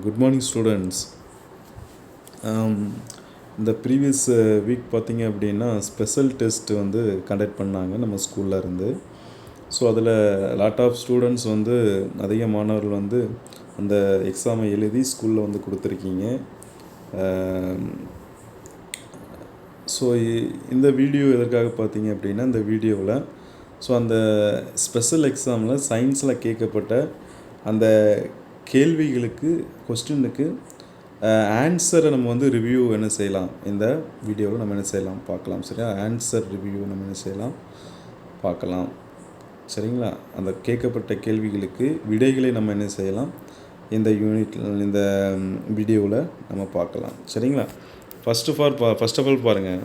Good morning students. இந்த previous week பார்த்திங்க அப்படின்னா ஸ்பெஷல் டெஸ்ட் வந்து கண்டக்ட் பண்ணாங்க நம்ம ஸ்கூலில் இருந்து. ஸோ அதில் லாட் ஆஃப் ஸ்டூடெண்ட்ஸ் வந்து அதிக மாணவர்கள் வந்து அந்த எக்ஸாமை எழுதி ஸ்கூலில் வந்து கொடுத்துருக்கீங்க. ஸோ இந்த வீடியோ எதற்காக பார்த்தீங்க அப்படின்னா, இந்த வீடியோவில் ஸோ அந்த ஸ்பெஷல் எக்ஸாமில் சயின்ஸில் கேட்கப்பட்ட அந்த கேள்விகளுக்கு கொஸ்டினுக்கு ஆன்சரை நம்ம வந்து ரிவ்யூ என்ன செய்யலாம், இந்த வீடியோவில் நம்ம என்ன செய்யலாம் பார்க்கலாம். சரியா? ஆன்சர் ரிவ்யூ நம்ம என்ன செய்யலாம் பார்க்கலாம். சரிங்களா? அந்த கேட்கப்பட்ட கேள்விகளுக்கு விடைகளை நம்ம என்ன செய்யலாம் இந்த இந்த வீடியோவில் நம்ம பார்க்கலாம். சரிங்களா? ஃபஸ்ட் ஆஃப் ஆல் பாருங்கள்,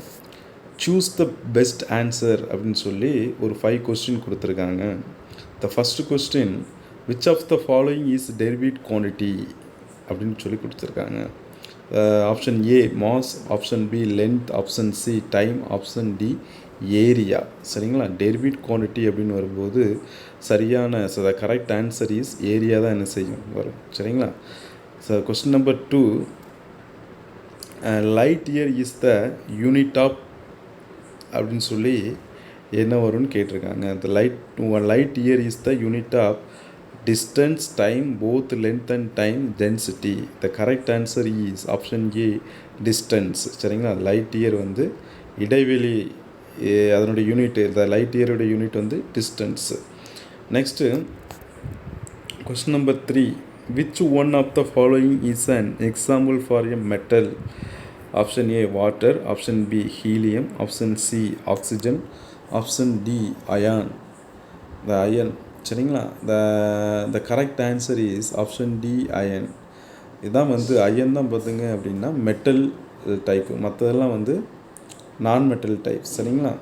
சூஸ் த பெஸ்ட் ஆன்சர் அப்படின்னு சொல்லி ஒரு 5 கொஸ்டின் கொடுத்துருக்காங்க. The first question, which of the following is derived quantity அப்படின்னு சொல்லி கொடுத்துருக்காங்க. Option A mass, option B length, option C time, option D area. சரிங்களா? டெரிவேட் குவான்டிட்டி அப்படின்னு வரும்போது சரியான the correct answer is area தான் என்ன செய்யும் வரும். சரிங்களா? So question number 2, light year is the unit of அப்படின்னு சொல்லி என்ன வரும்னு கேட்டிருக்காங்க. The light year is the unit of distance, time, both length and time, density. The correct answer is option A, distance. சரிங்களா? லைட் இயர் வந்து இடைவெளி, அதனுடைய unit, இந்த லைட் இயரோட யூனிட் வந்து distance. Next question number 3, which one of the following is an example for a metal? Option A water, option B helium, option C oxygen, option D iron. The iron. சரிங்களா? The correct answer is option D iron. இதுதான் வந்து iron தான் பார்த்துங்க அப்படின்னா metal type, மற்றதெல்லாம் வந்து நான் metal type. சரிங்களா?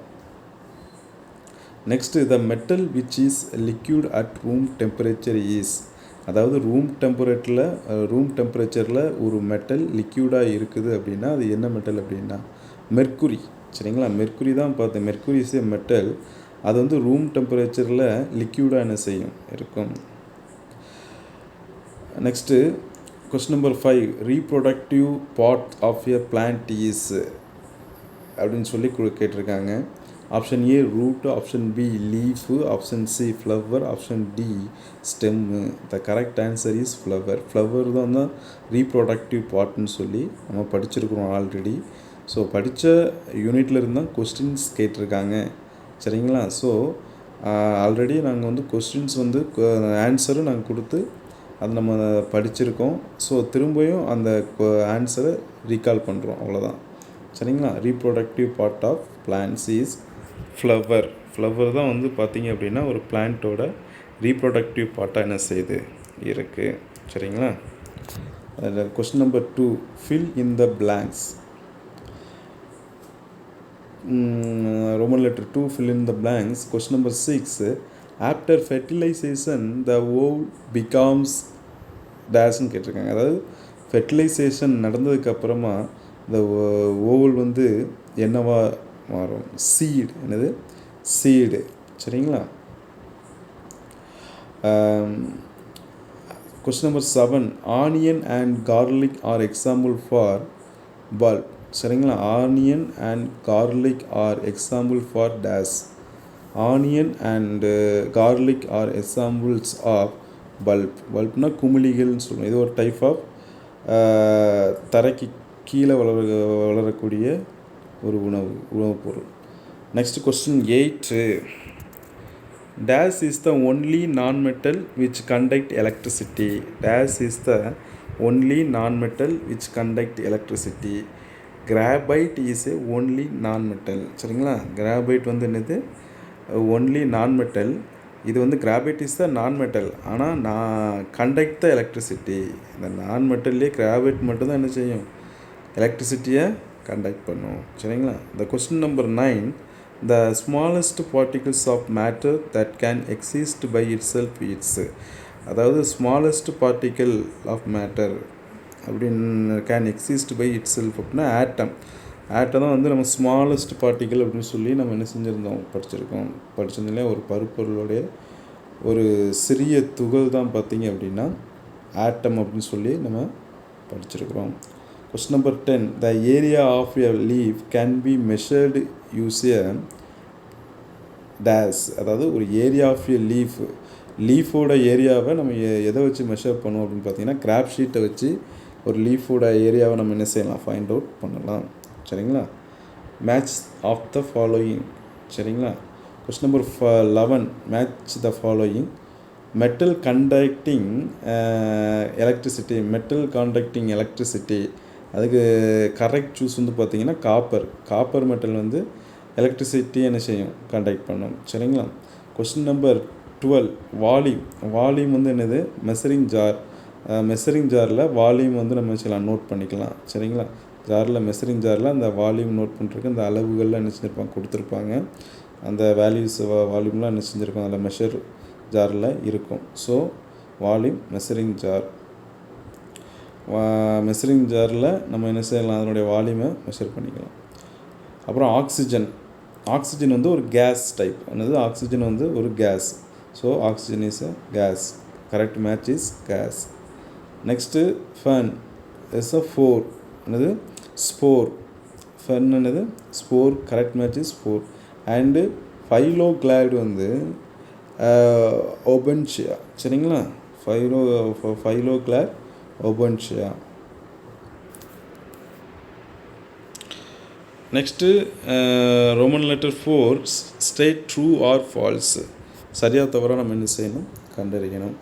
Next, the metal which is liquid at room temperature is, அதாவது ரூம் டெம்பரேச்சரில் ஒரு மெட்டல் லிக்யூடாக இருக்குது அப்படின்னா அது என்ன மெட்டல் அப்படின்னா மெர்க்குரி. சரிங்களா? மெர்க்குரி தான் பார்த்தேன். Mercury is a metal. அது வந்து ரூம் டெம்பரேச்சரில் லிக்யூடாக என்ன செய்யும் இருக்கும். Next question number 5, reproductive part of a plant is அப்படின்னு சொல்லி கேட்டிருக்காங்க. Option A root, option B leaf, option C flower, option D stem. The correct answer is flower. Flower தான் ரீப்ரொடக்டிவ் பார்ட்னு சொல்லி நம்ம படிச்சிருக்கிறோம் ஆல்ரெடி. ஸோ படித்த யூனிட்டில் இருந்தால் கொஸ்டின்ஸ் கேட்டிருக்காங்க. சரிங்களா? ஸோ ஆல்ரெடி நாங்கள் வந்து கொஸ்டின்ஸ் வந்து ஆன்சரும் நாங்கள் கொடுத்து அது நம்ம படிச்சிருக்கோம். ஸோ திரும்பியும் அந்த ஆன்சரை ரீகால் பண்ணுறோம், அவ்வளோதான். சரிங்களா? Reproductive part of plants is flower. Flower தான் வந்து பார்த்திங்க அப்படின்னா ஒரு பிளான்ட்டோட ரீப்ரொடக்டிவ் பார்ட்டாக என்ன செய்யுது இருக்குது. சரிங்களா? Question number 2, fill in the blanks. Roman letter 2, fill in the blanks. Question number 6, after fertilization the ovule becomes dash-னு கேட்டிருக்காங்க. அதாவது ஃபெர்டிலைசேஷன் நடந்ததுக்கப்புறமா இந்த ஓவல் வந்து என்னவா மாறும்? சீடு. என்னது? சீடு. சரிங்களா? Question number 7, onion and garlic are example for bulb. சரிங்களா? Onion and garlic are example for this. Onion and garlic are examples of bulb. பல்ப்னா குமிழிகள்னு சொல்லுவோம். இது ஒரு டைப் ஆஃப் தரைக்கு கீழே வளரக்கூடிய ஒரு உணவுப் பொருள். Next question 8, this is the only non metal which conduct electricity. This is the only non metal which conduct electricity. Graphite is a only non metal. சரிங்களா? கிராபைட் வந்து என்னது? Only non metal. இது வந்து கிராபைட் இஸ் த நான் metal, ஆனால் conduct த electricity. இந்த நான் மெட்டல்லே graphite மட்டும்தான் என்ன செய்யும்? எலக்ட்ரிசிட்டியை கண்டக்ட் பண்ணும். சரிங்களா? இந்த question number 9, the smallest particles of matter that can exist by itself its. அதாவது ஸ்மாலஸ்ட் பார்ட்டிகிள் ஆஃப் மேட்டர் அப்படின்னு can exist by itself அப்படின்னா ஆட்டம். ஆட்டம் தான் வந்து நம்ம ஸ்மாலஸ்ட் பார்ட்டிகிள் அப்படின்னு சொல்லி நம்ம என்ன செஞ்சுருந்தோம்? படிச்சிருந்தோம். ஒரு பருப்பொருளுடைய ஒரு சிறிய துகள் தான் பார்த்திங்க அப்படின்னா ஆட்டம் அப்படின்னு சொல்லி நம்ம படிச்சிருக்கிறோம். Question number 10, the area of a leaf can be measured use a days. அதாவது ஒரு ஏரியா ஆஃப் எ லீஃபோட ஏரியாவை நம்ம எதை வச்சு மெஷர் பண்ணுவோம் அப்படின்னு பார்த்தீங்கன்னா கிராஃப் ஷீட்டை வச்சு ஒரு லீஃபோட ஏரியாவை நம்ம என்ன செய்யலாம், ஃபைண்ட் அவுட் பண்ணலாம். சரிங்களா. Match of the following. சரிங்களா. Question number 11, match the following. Metal conducting electricity. அதுக்கு கரெக்ட் சூஸ் வந்து பார்த்திங்கன்னா காப்பர் மெட்டல் வந்து எலக்ட்ரிசிட்டி என்ன செய்யும், கண்டக்ட் பண்ணும். சரிங்களா. கொஸ்டின் நம்பர் 12, வால்யூம் வந்து என்னது, மெஷரிங் ஜாரில் வால்யூம் வந்து நம்ம செய்யலாம், நோட் பண்ணிக்கலாம். சரிங்களா. மெஷரிங் ஜாரில் அந்த வால்யூம் நோட் பண்ணுறதுக்கு அந்த அளவுகள்லாம் என்ன செஞ்சுருப்பாங்க, கொடுத்துருப்பாங்க. அந்த வேல்யூஸ் வால்யூம்லாம் என்ன செஞ்சுருப்பாங்க, அதில் மெஷர் ஜாரில் இருக்கும். ஸோ வால்யூம் மெஷரிங் ஜாரில் நம்ம என்ன செய்யலாம், அதனுடைய வால்யூமை மெஷர் பண்ணிக்கலாம். அப்புறம் ஆக்சிஜன் வந்து ஒரு கேஸ் டைப். ஆக்சிஜன் வந்து ஒரு gas. So oxygen is a gas. Correct match is gas. Next fern is a spore. Fern என்னது, spore. Correct match is spore. And phylloclade வந்து ஒபன்ஷியா. சரிங்களா. Phylloclade opuntia. Next roman letter 4, state true or false. சரியாக தவிர நம்ம என்ன செய்யணும், கண்டறியணும்.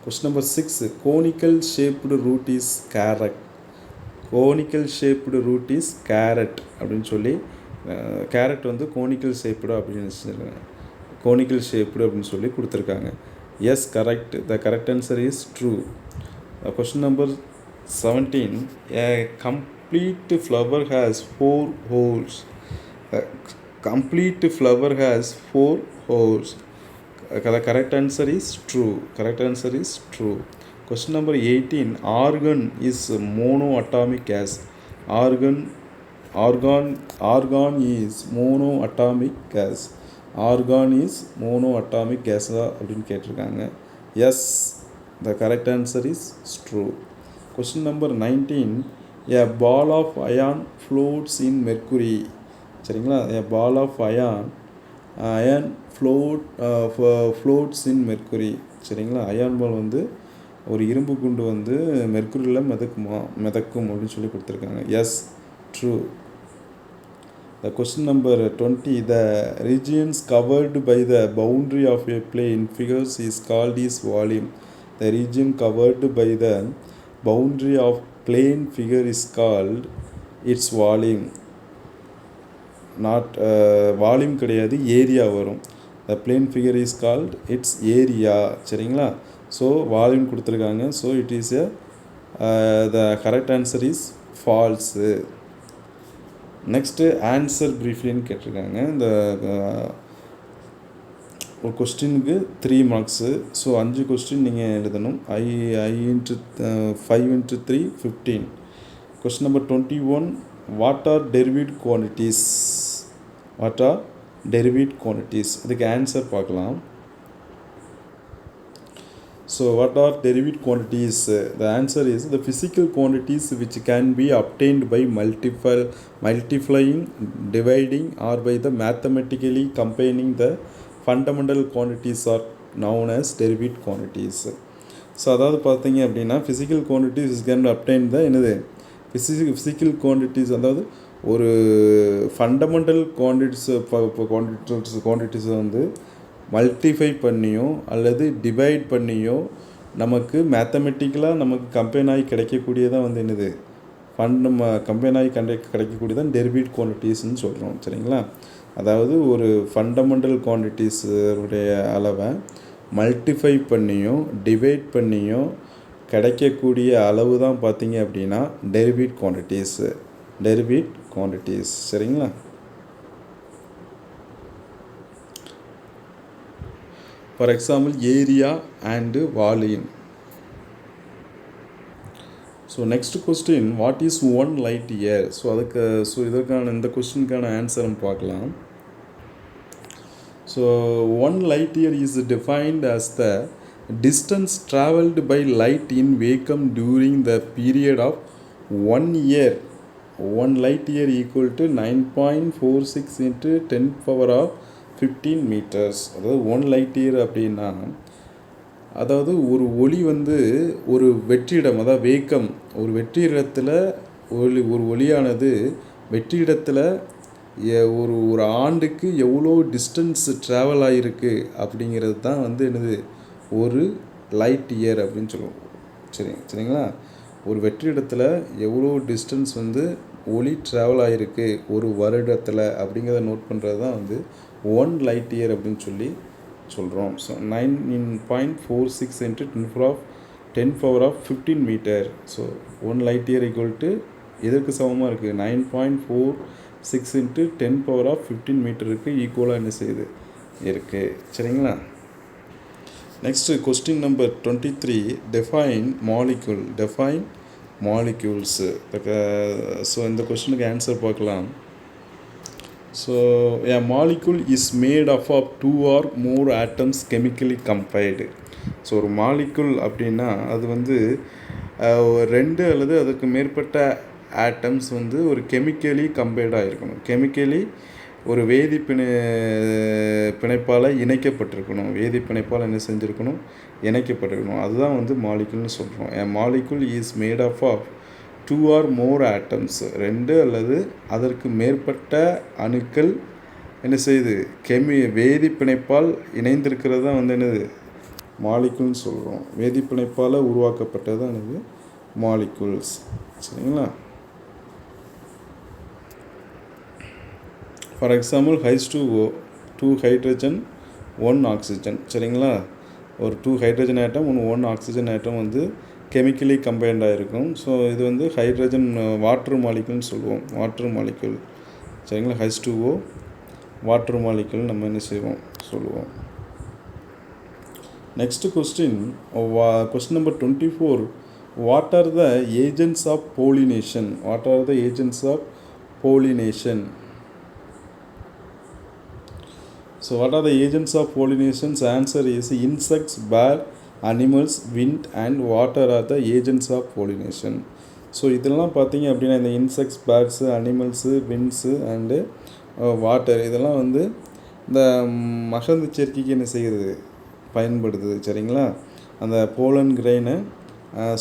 Question number 6, conical shaped root is carrot அப்படின்னு சொல்லி கேரட் வந்து கோனிக்கல் ஷேப்டு அப்படின்னு சொல்லி கொடுத்துருக்காங்க. Yes, correct. The correct answer is true. Question number 17, a complete flower has 4 holes. The correct answer is true. Question number 18, argon is monoatomic gas. Argon is monoatomic gas. அப்படின்னு கேட்டிருக்காங்க. Yes, the correct answer is true. Question number 19, a ball of iron floats in mercury. சரிங்களா. a ball of iron floats in mercury. சரிங்களா. Ion பால் வந்து ஒரு இரும்பு குண்டு வந்து மெர்க்குரியில் மிதக்கும் அப்படின்னு சொல்லி கொடுத்துருக்காங்க. Yes, true. The question number 20, the regions covered by the boundary of a plane figures is called is volume. The region covered by the boundary of plane figure is called its volume. Not volume கிடையாது, area வரும். The plane figure is called its area. சரிங்களா. So volume கொடுத்துருக்காங்க. So it is the correct answer is false. Next answer ப்ரீஃப்லின்னு கேட்டிருக்காங்க. இந்த ஒரு கொஸ்டினுக்கு 3 marks. So 5 question நீங்கள் எழுதணும். I into 5 into 3 15. Question number 21, what are derived quantities? இதுக்கு ஆன்சர் பார்க்கலாம். So what are derived quantities? The answer is the physical quantities which can be obtained by multiplying, dividing, or by the mathematically combining the fundamental quantities are known as derived quantities. So அதாவது பார்த்தீங்க அப்படின்னா physical quantities is can obtained தான் என்னது physical quantities. அதாவது ஒரு fundamental குவான்டிட்டிஸை வந்து மல்டிஃபை பண்ணியோ அல்லது டிவைட் பண்ணியோ நமக்கு மேத்தமெட்டிக்கலாக நமக்கு கம்பைன் ஆகி கிடைக்கக்கூடியதான் வந்து என்னது கம்பைன் ஆகி கிடைக்கக்கூடியதான் டெரிவேட் குவான்டிட்டிஸ்ன்னு சொல்கிறோம். சரிங்களா. அதாவது ஒரு ஃபண்டமெண்டல் குவான்டிட்டிஸுடைய அளவை மல்டிஃபை பண்ணியோ டிவைட் பண்ணியோ கிடைக்கக்கூடிய அளவு தான் பார்த்தீங்க அப்படின்னா டெரிவேட் குவான்டிட்டிஸ். சரிங்களா. For example area and volume. So next question, what is 1 light year? So இதற்கான இந்த கொஸ்டினுக்கான ஆன்சர் பார்க்கலாம். So 1 light year is defined as the distance traveled by light in vacuum during the period of 1 year. 1 light year equal to 9.46 into 10 power of 15 meters. அதாவது 1 light year அப்படின்னா அதாவது ஒரு ஒளி வந்து ஒரு வெற்றிடம், அதாவது வேக்கம், ஒரு வெற்றிடத்தில் ஒரு ஒளியானது வெற்றிடத்தில் ஒரு ஒரு ஆண்டுக்கு எவ்வளோ டிஸ்டன்ஸ் ட்ராவல் ஆகிருக்கு அப்படிங்கிறது தான் வந்து என்னது ஒரு லைட் இயர் அப்படின்னு சொல்லுவோம். சரிங்களா? ஒரு வெற்றிடத்தில் எவ்வளோ டிஸ்டன்ஸ் வந்து ஒளி ட்ராவல் ஆகிருக்கு ஒரு வருடத்தில் அப்படிங்கிறத நோட் பண்ணுறது தான் வந்து 1 லைட் இயர் அப்படின்னு சொல்கிறோம். So 9.46 into 10 power of 15 metre. So 1 light year equal to எதற்கு சமமாக இருக்குது? 9.46 into 10 power of 15 மீட்டருக்கு ஈக்குவலாக என்ன செய்யுது இருக்குது. சரிங்களா? Next question number 23, define molecules. So இந்த கொஸ்டினுக்கு ஆன்சர் பார்க்கலாம். So a molecule is made up of 2 or more atoms chemically combined. So ஒரு மாலிகுல் அப்படின்னா அது வந்து 2 அல்லது அதற்கு மேற்பட்ட ஆட்டம்ஸ் வந்து ஒரு கெமிக்கலி கம்பைன்டாக இருக்கணும். கெமிக்கலி ஒரு பிணைப்பால் இணைக்கப்பட்டிருக்கணும். பிணைப்பால் என்ன செஞ்சுருக்கணும்? இணைக்கப்பட்டிருக்கணும். அதுதான் வந்து மாலிகுல்னு சொல்கிறோம். a molecule is made up of 2 or more atoms. 2 அல்லது அதற்கு மேற்பட்ட அணுக்கள் என்ன செய்யுது? பிணைப்பால் இணைந்திருக்கிறது தான் வந்து என்னது? மாலிகுல்னு சொல்கிறோம். பிணைப்பால் உருவாக்கப்பட்டது தான் என்னது? மாலிகுல்ஸ். சரிங்களா? For example H2O, 2 hydrogen 1 oxygen. சரிங்களா? ஒரு 2 ஹைட்ரஜன் ஆட்டம் 1 ஆக்சிஜன் ஆட்டம் வந்து கெமிக்கலி கம்பைன்டாக இருக்கும். ஸோ இது வந்து ஹைட்ரஜன் வாட்டர் மாலிகுல்னு சொல்லுவோம். Water molecule. சரிங்களா? H2O வாட்டர் மாலிகுல் நம்ம என்ன செய்வோம் சொல்லுவோம். Next question number 24, what are the agents of pollination? So what are the agents of pollination? Answer is insects, bird, animals, wind and water are the agents of pollination. So இதெல்லாம் பார்த்தீங்க அப்படின்னா இந்த insects, birds, animals, winds and water இதெல்லாம் வந்து இந்த மகரந்த சேர்க்கைக்கு என்ன செய்கிறது? பயன்படுது. சரிங்களா? அந்த போலன் கிரெயினை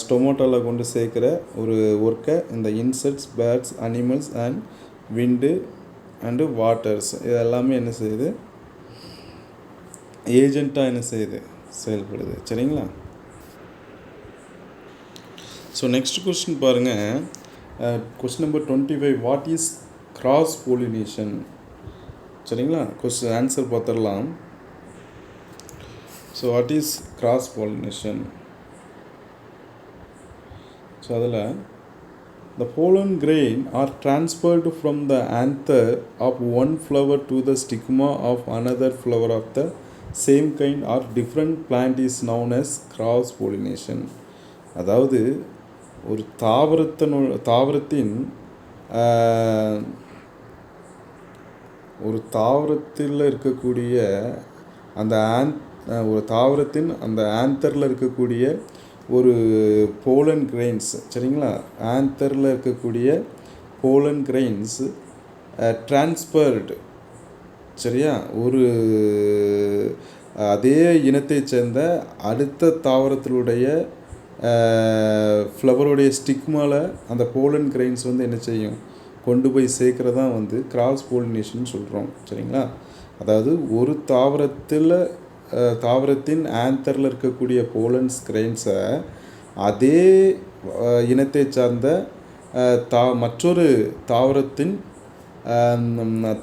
ஸ்டொமோட்டோவில் கொண்டு சேர்க்குற ஒரு ஒர்க்கை இந்த insects, birds, animals and wind and waters இது எல்லாமே என்ன செய்யுது? ஏஜெண்ட்டாக என்ன செய்யுது? செயல்படுது. சரிங்களா? ஸோ நெக்ஸ்ட் கொஸ்டின் பாருங்கள். Question number 25, what is cross pollination? சரிங்களா? ஆன்சர் பார்த்துடலாம். So what is cross pollination? So அதில் the pollen grain are transferred from the anther of one flower to the stigma of another flower of the same kind or different plant is known as cross pollination. அதாவது ஒரு தாவரத்தில் இருக்கக்கூடிய அந்த ஒரு தாவரத்தின் அந்த ஆந்தரில் இருக்கக்கூடிய ஒரு போலன் கிரெயின்ஸ். சரிங்களா? ஆந்தரில் இருக்கக்கூடிய போலன் கிரெயின்ஸ் டிரான்ஸ்பர்டு. சரியா? ஒரு அதே இனத்தை சேர்ந்த அடுத்த தாவரத்தினுடைய ஃப்ளவருடைய ஸ்டிக்மாவில் அந்த போலன் கிரெயின்ஸ் வந்து என்ன செய்யும்? கொண்டு போய் சேர்க்குறதான் வந்து கிராஸ் போலினேஷன் சொல்கிறோம். சரிங்களா? அதாவது ஒரு தாவரத்தின் ஆந்தரில் இருக்கக்கூடிய போலன்ஸ் கிரெயின்ஸை அதே இனத்தை சார்ந்த மற்றொரு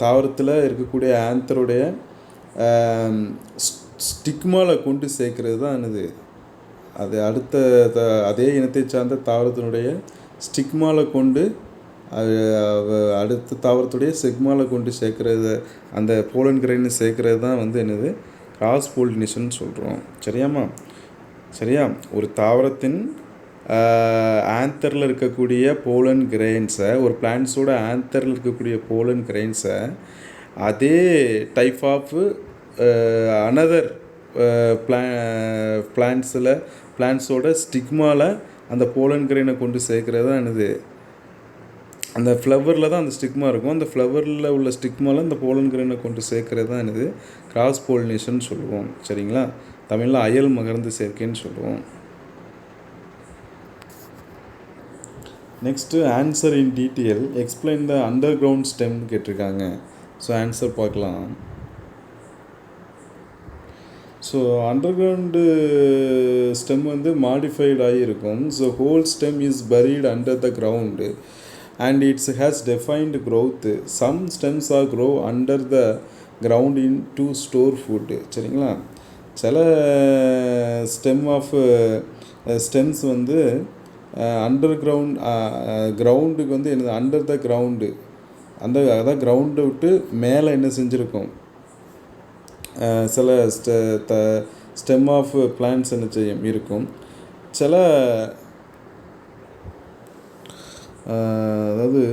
தாவரத்தில் இருக்கக்கூடிய ஆந்தருடைய ஸ்டிக்மாவில் கொண்டு சேர்க்கறது தான் என்னது? அது அடுத்த அதே இனத்தை சார்ந்த தாவரத்தினுடைய ஸ்டிக்மாவில் கொண்டு அடுத்த தாவரத்துடைய செக்மாவில் கொண்டு சேர்க்கறது, அந்த போலன் கிரெயின் சேர்க்கறது தான் வந்து என்னது? கிராஸ் போலினேஷன் சொல்கிறோம். சரியா? ஒரு தாவரத்தின் ஆந்தரில் இருக்கக்கூடிய போலன் கிரெயின்ஸை, ஒரு பிளான்ட்ஸோட ஆந்தரில் இருக்கக்கூடிய போலன் கிரெயின்ஸை அதே டைப் ஆஃப் அனதர் பிளான்ட்ஸோட ஸ்டிக்மாவில் அந்த போலன் கிரெயினை கொண்டு சேர்க்குறது தான் என்னது, அந்த ஃப்ளவரில் தான் அந்த ஸ்டிக்மா இருக்கும். அந்த ஃப்ளவரில் உள்ள ஸ்டிக்மாவில் அந்த போலன் கிரெயினை கொண்டு சேர்க்குறது தான் என்னது, கிராஸ் போலினேஷன் சொல்லுவோம். சரிங்களா? தமிழில் அயல் மகர்ந்து சேர்க்கைன்னு சொல்லுவோம். Next answer in detail explain the under ground stem கேட்டிருக்காங்க. ஸோ ஆன்சர் பார்க்கலாம். ஸோ அண்டர் கிரவுண்டு ஸ்டெம் வந்து மாடிஃபைடு ஆகியிருக்கும். So whole stem is buried under the ground and it has defined growth. Some stems are grow under the ground in to store food. சரிங்களா? சில stems வந்து under கிரவுண்டுக்கு வந்து என்னது, under the ground, அதான் கிரவுண்டை விட்டு மேலே என்ன செஞ்சுருக்கோம், சில ஸ்டெம் ஆஃப் பிளான்ட்ஸ் என்ன செய்யும் இருக்கும். சில அதாவது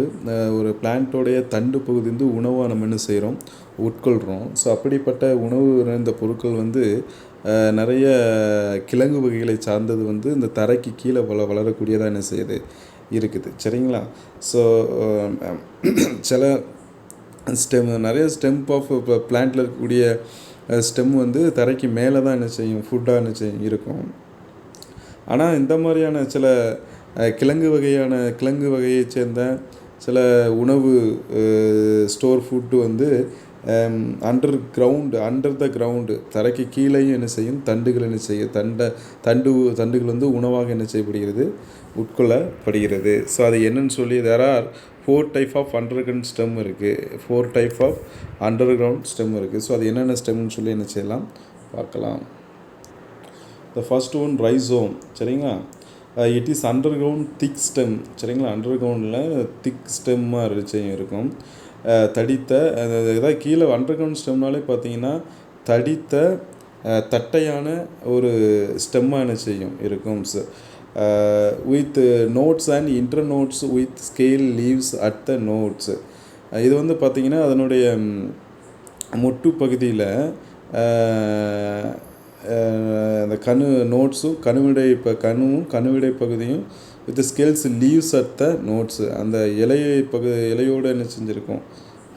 ஒரு பிளான்ட்டோடைய தண்டு பகுதி வந்து உணவாக நம்ம என்ன செய்கிறோம், உட்கொள்கிறோம். ஸோ அப்படிப்பட்ட உணவு நிறைந்த பொருட்கள் வந்து நிறைய கிழங்கு வகைகளை சார்ந்தது வந்து இந்த தரைக்கு கீழே வளரக்கூடியதாக என்ன செய்யுது இருக்குது. சரிங்களா? ஸோ சில நிறைய ஸ்டெம் ஆஃப் பிளான்ட்டில் இருக்கக்கூடிய ஸ்டெம் வந்து தரைக்கு மேலே தான் என்ன செய்யும், ஃபுட்டாக என்ன செய்யும் இருக்கும். ஆனால் இந்த மாதிரியான சில கிழங்கு வகையை சேர்ந்த சில உணவு ஸ்டோர் ஃபுட்டு வந்து அண்டர் த கிரவுண்டு தரைக்கு கீழேயும் என்ன செய்யும், தண்டுகள் என்ன செய்யும், தண்டுகள் வந்து உணவாக என்ன செய்யப்படுகிறது, உட்கொள்ளப்படுகிறது. ஸோ அது என்னன்னு சொல்லி there are 4 type of underground stem இருக்குது. 4 type of underground ஸ்டெம் இருக்குது. ஸோ அது என்னென்ன ஸ்டெம்னு சொல்லி என்ன செய்யலாம் பார்க்கலாம். the first one rhizome. சரிங்களா? It is under ground thick stem. சரிங்களா? அண்டர் கிரவுண்டில் திக் ஸ்டெம்மாக இருக்கும். தடித்த ஏதாவது கீழே அண்டர் கிரவுண்ட் ஸ்டெம்னாலே பார்த்தீங்கன்னா தடித்த தட்டையான ஒரு ஸ்டெம்மாக என்ன செய்யும் இருக்கும். With notes and inter notes with scale leaves at the notes. இது வந்து பார்த்திங்கன்னா அதனுடைய மொட்டு பகுதியில் அந்த நோட்ஸும் கணுவிடை பகுதியும் with scales leaves at the nodes அந்த இலையோடு என்ன செஞ்சுருக்கும்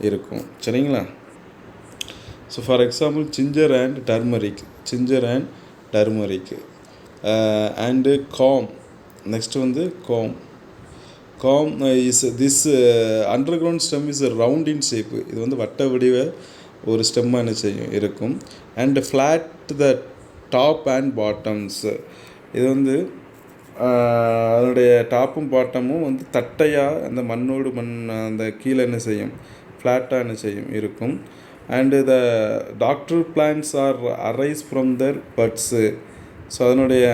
இருக்கும். சரிங்களா? So for example ginger and turmeric and corm. Next வந்து corm is this underground stem is round in shape. இது வந்து வட்ட வடிவ ஒரு ஸ்டெம்மாக என்ன செய்யும் இருக்கும். And flat the top and bottoms. இது வந்து அதனுடைய டாப்பும் பாட்டமும் வந்து தட்டையாக அந்த அந்த கீழே என்ன செய்யும், ஃப்ளாட்டாக என்ன செய்யும் இருக்கும். And the daughter plants are arise from their buds. So அதனுடைய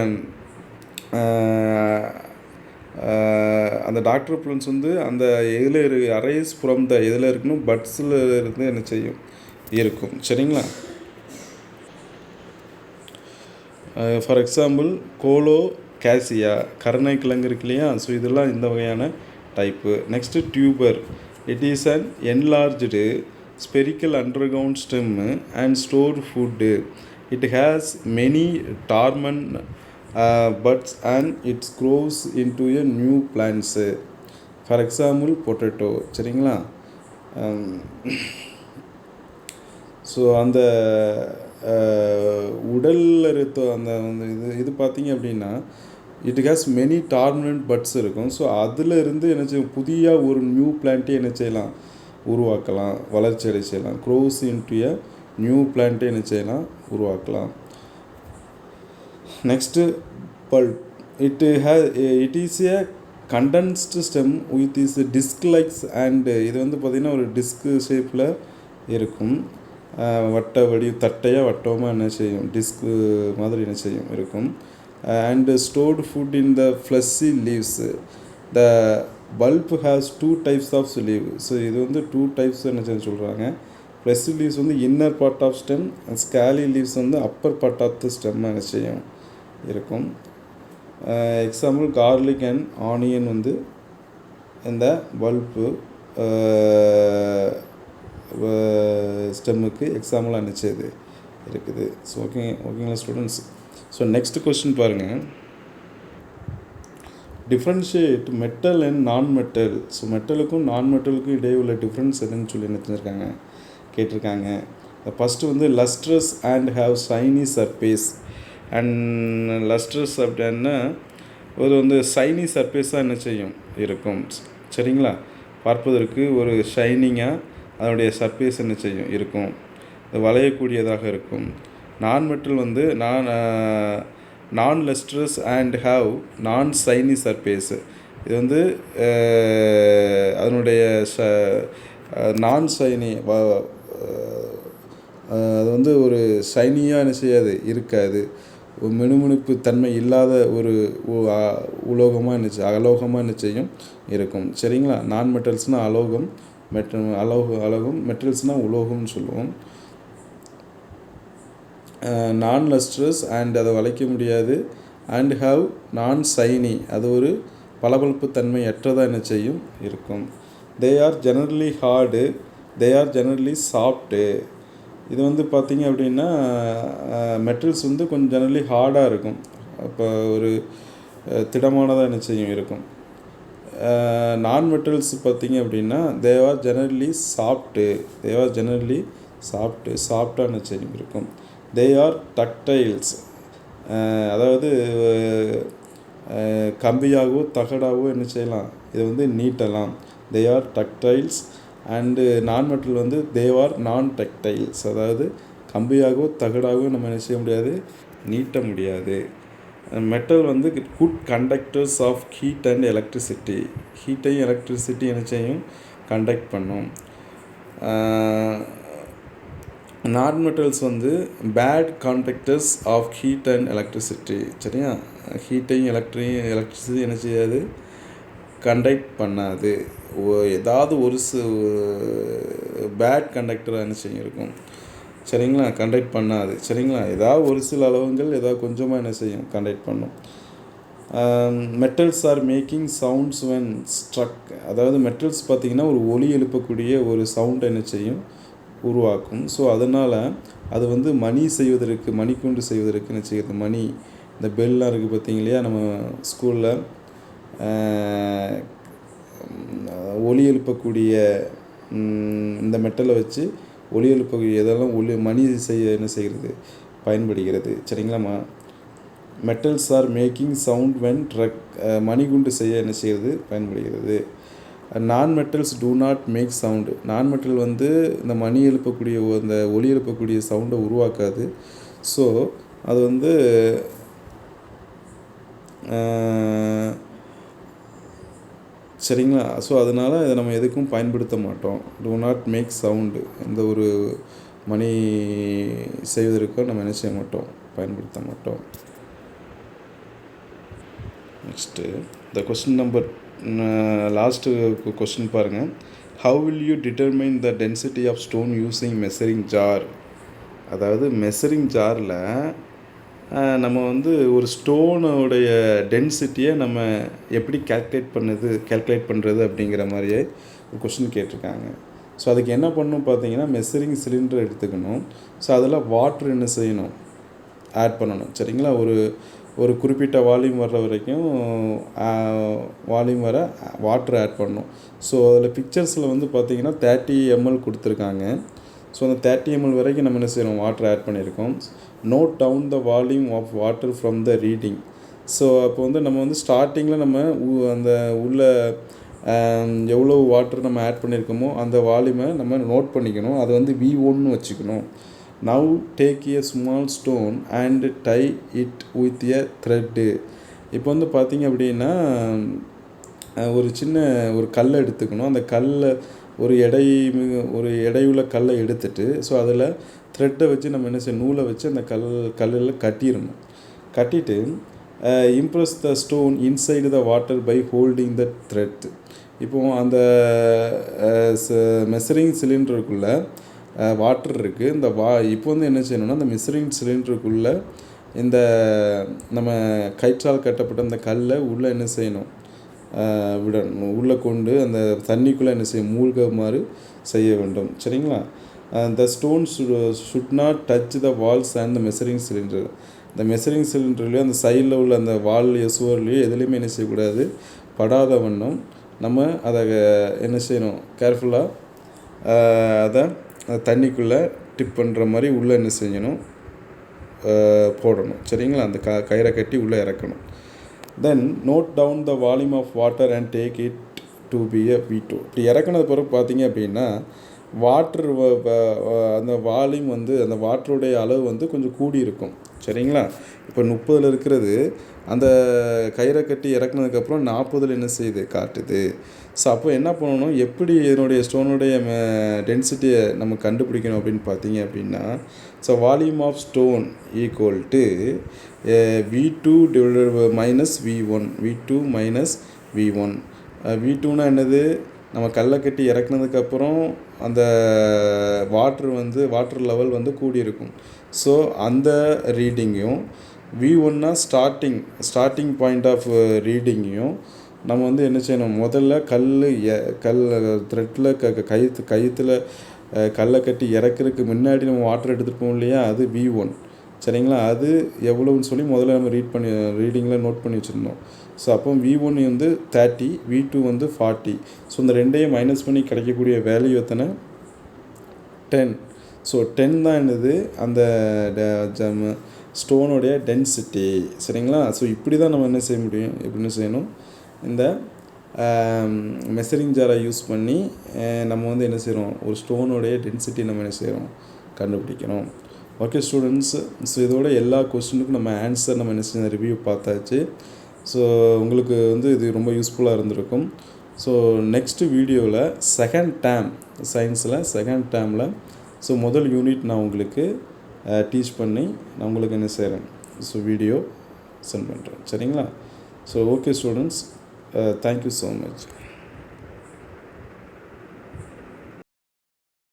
அந்த டாக்டர் பிளான்ட்ஸ் வந்து அந்த அரைஸ் ஃப்ரம் த எதில் இருக்கணும், பட்ஸில் இருந்து என்ன செய்யும் இருக்கும். சரிங்களா? ஃபார் எக்ஸாம்பிள் கோலோகாசியா கருணை கிழங்கு இருக்கு இல்லையா? ஸோ இதெல்லாம் இந்த வகையான type. Next tuber. It is an enlarged spherical underground stem and store food. It has many dormant buds and its grows into a new plants. For example potato. சரிங்களா? So அந்த உடலில் இருக்க அந்த இது பார்த்திங்க அப்படின்னா it has many dormant buds இருக்கும். So அதில் இருந்து என்ன செய்யும், புதிய ஒரு நியூ பிளான்ட்டே என்ன செய்யலாம், உருவாக்கலாம், வளர்ச்சி அடை செய்யலாம். க்ரோஸ் இன்டு எ நியூ பிளான்ட்டே என்ன செய்யலாம், உருவாக்கலாம். Next bulb. It is a condensed stem with is disk likes and இது வந்து பார்த்திங்கன்னா ஒரு டிஸ்க் ஷேப்பில் இருக்கும். தட்டையாக வட்டமாக என்ன செய்யும், டிஸ்கு மாதிரி என்ன செய்யும் இருக்கும். And stored food in the fleshy leaves. The bulb has 2 types of leaf. So இது வந்து 2 டைப்ஸ் என்ன செய்ய சொல்கிறாங்க. ஃப்ளஷி லீவ்ஸ் வந்து inner part of stem, scaly leaves வந்து upper part of the stem என்ன செய்யும் இருக்கும். எக்ஸாம்பிள் கார்லிக் அண்ட் ஆனியன் வந்து இந்த பல்ப்பு ஸ்டெம்முக்கு எக்ஸாம்பிளாக நினச்சது இருக்குது. ஸோ ஓகேங்களா ஸ்டூடெண்ட்ஸ். ஸோ நெக்ஸ்ட் கொஸ்டின் பாருங்கள். டிஃப்ரென்ஷியேட் மெட்டல் அண்ட் நான் மெட்டல். ஸோ மெட்டலுக்கும் நான் மெட்டலுக்கும் இடையே உள்ள டிஃப்ரென்ஸ் என்னன்னு சொல்லி என்ன கேட்டிருக்காங்க. ஃபஸ்ட்டு வந்து lustrous and have shiny surface. And lustrous அப்படின்னா ஒரு வந்து ஷைனி சர்ஃபேஸாக என்ன செய்யும் இருக்கும். சரிங்களா, பார்ப்பதற்கு ஒரு ஷைனிங்காக அதனுடைய சர்ஃபேஸ் என்ன செய்யும் இருக்கும், வளையக்கூடியதாக இருக்கும். நான் மெட்டல் வந்து நான் லஸ்ட்ரஸ் அண்ட் ஹாவ் நான் ஷைனி சர்ஃபேஸ். இது வந்து அதனுடைய நான் ஷைனி அது வந்து ஒரு ஷைனியாக என்ன செய்யாது, இருக்காது. ஒரு மினுமினுப்பு தன்மை இல்லாத ஒரு உலோகமாக அலோகமாக என்ன செய்யும் இருக்கும். சரிங்களா, நான் மெட்டல்ஸ்னால் அலோகம், அலோகம் மெட்டல்ஸ்னால் உலோகம்னு சொல்லுவோம். நான் லஸ்ட்ரஸ் அண்ட் அதை வளைக்க முடியாது. அண்ட் ஹாவ் நான் ஷைனி, அது ஒரு பளபளப்பு தன்மை அற்றதாக என்ன செய்யும் இருக்கும். They are generally hard, they are generally soft. இது வந்து பார்த்திங்க அப்படின்னா மெட்டல்ஸ் வந்து கொஞ்சம் ஜெனரலி ஹார்டாக இருக்கும். அப்போ ஒரு திடமானதாக என்ன செய்யும் இருக்கும். நான் மெட்டல்ஸ் பார்த்திங்க அப்படின்னா they are generally soft, they are generally சாஃப்டாக என்ன செய்யும் இருக்கும். தே ஆர் டக்டைல்ஸ், அதாவது கம்பியாகவோ தகடாகவோ என்ன செய்யலாம், இதை வந்து நீட்டலாம். They are ductiles. And non metal வந்து தே ஆர் நான் டக்டைல்ஸ், அதாவது கம்பியாகவோ தகடாகவோ நம்ம என்ன செய்ய முடியாது, நீட்ட முடியாது. மெட்டல் வந்து good conductors of heat and electricity. ஹீட்டையும் எலக்ட்ரிசிட்டி என்ன செய்யும், கண்டக்ட் பண்ணும். நான் மெட்டல்ஸ் வந்து bad conductors of heat and electricity. சரியா, ஹீட்டையும் எலக்ட்ரிசிட்டி என்ன செய்யாது, கண்டக்ட் பண்ணாது. ஏதாவது ஒரு பேட் கண்டக்டராக என்ன செய்யும் இருக்கும். சரிங்களா, கண்டக்ட் பண்ணாது. சரிங்களா, ஏதாவது ஒரு சில அளவுகள் ஏதாவது கொஞ்சமாக என்ன செய்யும், கண்டக்ட் பண்ணும். Metals are making sounds when struck. அதாவது மெட்டல்ஸ் பார்த்திங்கன்னா ஒரு ஒலி எழுப்பக்கூடிய ஒரு சவுண்டை என்ன செய்யும், உருவாக்கும். ஸோ அதனால் அது வந்து மணிக்கூண்டு செய்வதற்கு என்ன செய்யுது, மணி இந்த பெல்லாம் இருக்குது பார்த்திங்க இல்லையா, நம்ம ஸ்கூலில் ஒலி எழுப்பக்கூடிய இந்த மெட்டலை வச்சு ஒலி எழுப்பக்கூடிய இதெல்லாம் மணி செய்ய என்ன செய்கிறது, பயன்படுகிறது. சரிங்களாம்மா. Metals are making sound when மணிகுண்டு செய்ய என்ன செய்கிறது, பயன்படுகிறது. Non metals do not make sound. Non metal வந்து இந்த மணி எழுப்பக்கூடிய இந்த ஒலி எழுப்பக்கூடிய சவுண்டை உருவாக்காது. ஸோ அது வந்து சரிங்களா. ஸோ அதனால் இதை நம்ம எதுக்கும் பயன்படுத்த மாட்டோம். டூ நாட் மேக் சவுண்டு, எந்த ஒரு மணி செய்வதற்கும் நம்ம என்ன செய்ய மாட்டோம், பயன்படுத்த மாட்டோம். நெக்ஸ்ட்டு இந்த கொஸ்டின் நம்பர் லாஸ்ட்டு கொஸ்டின் பாருங்கள். How will you determine the density of stone using measuring jar. அதாவது மெஷரிங் ஜாரில் நம்ம வந்து ஒரு ஸ்டோனுடைய டென்சிட்டியை நம்ம எப்படி கால்குலேட் பண்ணுறது அப்படிங்கிற மாதிரியே ஒரு கொஸ்டின் கேட்டிருக்காங்க. ஸோ அதுக்கு என்ன பண்ணணும் பார்த்தீங்கன்னா, மெஷரிங் சிலிண்டர் எடுத்துக்கணும். ஸோ அதில் வாட்ரு என்ன செய்யணும், ஆட் பண்ணணும். சரிங்களா, ஒரு குறிப்பிட்ட வால்யூம் வர்ற வரைக்கும் வர வாட்ரு ஆட் பண்ணணும். ஸோ அதில் பிக்சர்ஸில் வந்து பார்த்திங்கன்னா 30 ml கொடுத்துருக்காங்க. ஸோ அந்த 30 ml வரைக்கும் நம்ம என்ன செய்யணும், வாட்டர் ஆட் பண்ணியிருக்கோம். Note down the volume of water from the reading. So அப்போ வந்து நம்ம வந்து ஸ்டார்டிங்கில் நம்ம அந்த உள்ள எவ்வளோ வாட்டர் நம்ம ஆட் பண்ணியிருக்கோமோ அந்த வால்யூமை நம்ம நோட் பண்ணிக்கணும். அதை வந்து V1 வச்சுக்கணும். Now take a small stone and tie it with a thread. இப்போ வந்து பார்த்திங்க அப்படின்னா ஒரு சின்ன ஒரு கல்லை எடுத்துக்கணும். அந்த கல்லை ஒரு எடையுள்ள கல்லை எடுத்துட்டு, ஸோ அதில் த்ரெட்டை வச்சு நம்ம என்ன செய்யணும், நூலை வச்சு அந்த கல்லில் கட்டிடணும். கட்டிட்டு immerse the stone inside the water by holding the thread. இப்போது அந்த மெஷரிங் சிலிண்டருக்குள்ளே வாட்டர் இருக்குது. இப்போ வந்து என்ன செய்யணும்னா, அந்த மெஷரிங் சிலிண்டருக்குள்ளே இந்த நம்ம கயிற்றால் கட்டப்பட்ட அந்த கல்லை உள்ளே என்ன செய்யணும், விடணும். உள்ளே கொண்டு அந்த தண்ணிக்குள்ளே என்ன செய்யும், மூழ்குமாறு செய்ய வேண்டும். சரிங்களா. the stone should not touch the walls and the measuring cylinder. இந்த மெஷரிங் சிலிண்டர்லேயும் அந்த சைடில் உள்ள அந்த வால்லையோ சுவர்லையோ எதுலேயுமே என்ன செய்யக்கூடாது, படாத வண்ணம் நம்ம அதை என்ன செய்யணும், கேர்ஃபுல்லாக அதை தண்ணிக்குள்ளே டிப் பண்ணுற மாதிரி உள்ளே என்ன செய்யணும், போடணும். சரிங்களா? அந்த கயிறை கட்டி உள்ளே இறக்கணும். Then note down the volume of water and take it to be a V2. இப்படி இறக்குனது பிறகு பார்த்தீங்க அப்படின்னா வாட்டர் அந்த வால்யூம் வந்து அந்த வாட்டருடைய அளவு வந்து கொஞ்சம் கூடி இருக்கும். சரிங்களா? இப்போ 30 இருக்கிறது அந்த கயிறை கட்டி இறக்குனதுக்கப்புறம் 40 என்ன செய்யுது, காட்டுது. ஸோ அப்போ என்ன பண்ணணும், எப்படி இதனுடைய ஸ்டோனுடைய டென்சிட்டியை நம்ம கண்டுபிடிக்கணும் அப்படின்னு பார்த்தீங்க அப்படின்னா, so volume of stone equal to V2 minus V1, V2 minus V1. V2னா என்னது, நம்ம கல்லை கட்டி இறக்குனதுக்கப்புறம் அந்த வாட்டர் லெவல் வந்து கூடியிருக்கும். ஸோ அந்த ரீடிங்கையும் V1னா ஸ்டார்டிங் பாயிண்ட் ஆஃப் ரீடிங்கையும் நம்ம வந்து என்ன செய்யணும், முதல்ல கல் த்ரெட்டில் கயிற்றுல கல்லை கட்டி இறக்குறதுக்கு முன்னாடி நம்ம வாட்டர் எடுத்துகிட்டு போவோம் இல்லையா, அது V1. சரிங்களா? அது எவ்வளோன்னு சொல்லி முதல்ல நம்ம ரீடிங்கில் நோட் பண்ணி வச்சுருந்தோம். ஸோ அப்போ V1 வந்து 30, V2 வந்து 40. ஸோ இந்த ரெண்டையும் மைனஸ் பண்ணி கிடைக்கக்கூடிய வேல்யூ எத்தனை, 10. ஸோ 10 தான் என்னது, அந்த ஸ்டோனுடைய டென்சிட்டி. சரிங்களா? ஸோ இப்படி தான் நம்ம என்ன செய்ய முடியும், எப்படின்னு செய்யணும், இந்த மெஷரிங் ஜாரை யூஸ் பண்ணி நம்ம வந்து என்ன செய்கிறோம், ஒரு ஸ்டோனுடைய டென்சிட்டி நம்ம என்ன செய்கிறோம், கண்டுபிடிக்கணும். ஓகே ஸ்டூடெண்ட்ஸ், ஸோ இதோட எல்லா கொஸ்டினுக்கும் நம்ம ஆன்சர் நம்ம என்ன செய்ய ரிவ்யூ பார்த்தாச்சு. ஸோ உங்களுக்கு வந்து இது ரொம்ப யூஸ்ஃபுல்லாக இருந்திருக்கும். ஸோ நெக்ஸ்ட்டு வீடியோவில் செகண்ட் டேர்மில் ஸோ முதல் யூனிட் நான் உங்களுக்கு டீச் பண்ணி நான் உங்களுக்கு என்ன செய்கிறேன், ஸோ வீடியோ சென்ட் பண்ணுறேன். சரிங்களா? So okay students, thank you so much.